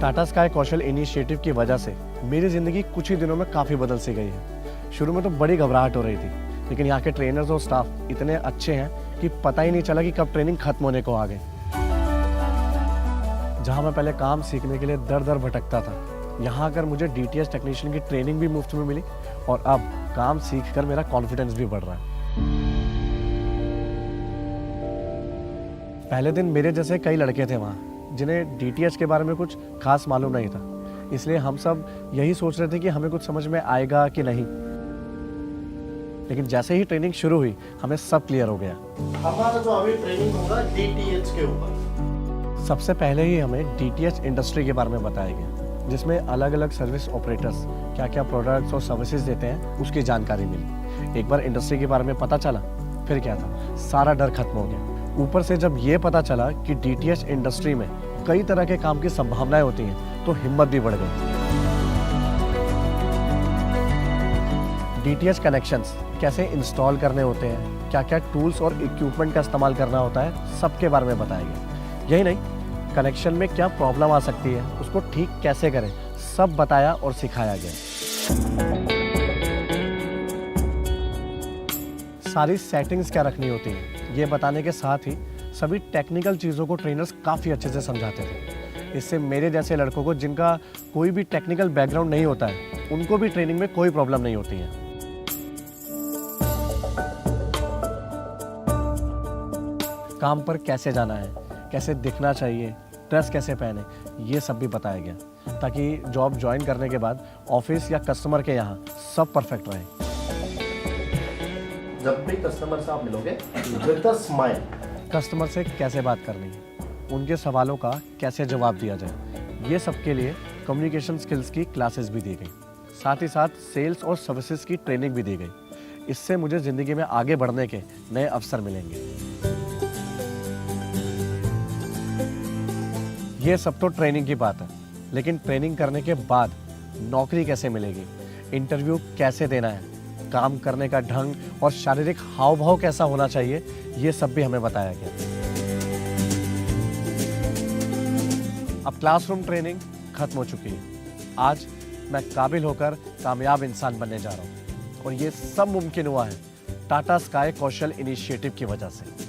Tata sky कौशल initiative की वजह से मेरी ज़िंदगी कुछ ही दिनों में काफ़ी बदल सी गई है। शुरू में तो बड़ी घबराहट हो रही थी, लेकिन यहाँ के ट्रेनर्स और स्टाफ इतने अच्छे हैं कि पता ही नहीं चला कि कब ट्रेनिंग खत्म होने को आ गई। जहाँ मैं पहले काम सीखने के लिए दर दर भटकता था, यहाँ आकर मुझे डीटीएच टेक्नीशियन की ट्रेनिंग भी मुफ्त में मिली और अब काम सीखकर मेरा कॉन्फिडेंस भी बढ़ रहा है। पहले दिन मेरे जैसे कई लड़के थे वहाँ जिन्हें डीटीएच के बारे में कुछ खास मालूम नहीं था, इसलिए हम सब यही सोच रहे थे कि हमें कुछ समझ में आएगा कि नहीं। लेकिन जैसे ही ट्रेनिंग शुरू हुई हमें सब क्लियर हो गया। हमारा जो अभी ट्रेनिंग होगा डीटीएच के ऊपर। सबसे पहले ही हमें डीटीएच इंडस्ट्री के बारे में बताया गया, जिसमें अलग अलग सर्विस ऑपरेटर्स क्या क्या प्रोडक्ट्स और सर्विसेज देते हैं उसकी जानकारी मिली। एक बार इंडस्ट्री के बारे में पता चला, फिर क्या था, सारा डर खत्म हो गया। ऊपर से जब ये पता चला कि डीटीएच इंडस्ट्री में कई तरह के काम की संभावनाएं होती हैं, तो हिम्मत भी बढ़ गई। डीटीएच कनेक्शंस कैसे इंस्टॉल करने होते हैं, क्या क्या टूल्स और इक्विपमेंट का इस्तेमाल करना होता है, सबके बारे में बताया गया। यही नहीं, कनेक्शन में क्या प्रॉब्लम आ सकती है, उसको ठीक कैसे करें, सब बताया और सिखाया गया। सारी सेटिंग्स क्या रखनी होती है, ये बताने के साथ ही सभी टेक्निकल चीज़ों को ट्रेनर्स काफ़ी अच्छे से समझाते थे। इससे मेरे जैसे लड़कों को, जिनका कोई भी टेक्निकल बैकग्राउंड नहीं होता है, उनको भी ट्रेनिंग में कोई प्रॉब्लम नहीं होती है। काम पर कैसे जाना है, कैसे दिखना चाहिए, ड्रेस कैसे पहने, ये सब भी बताया गया, ताकि जॉब ज्वाइन करने के बाद ऑफिस या कस्टमर के यहाँ सब परफेक्ट रहे। जब भी कस्टमर से आप मिलोगे विद अ स्माइल, कस्टमर से कैसे बात करनी है, उनके सवालों का कैसे जवाब दिया जाए, ये सब के लिए कम्युनिकेशन स्किल्स की क्लासेस भी दी गई। साथ ही साथ सेल्स और सर्विसेज की ट्रेनिंग भी दी गई। इससे मुझे ज़िंदगी में आगे बढ़ने के नए अवसर मिलेंगे। ये सब तो ट्रेनिंग की बात है, लेकिन ट्रेनिंग करने के बाद नौकरी कैसे मिलेगी, इंटरव्यू कैसे देना है, काम करने का ढंग और शारीरिक हाव भाव कैसा होना चाहिए, ये सब भी हमें बताया गया। अब क्लासरूम ट्रेनिंग खत्म हो चुकी है। आज मैं काबिल होकर कामयाब इंसान बनने जा रहा हूँ, और ये सब मुमकिन हुआ है टाटा स्काई कौशल इनिशिएटिव की वजह से।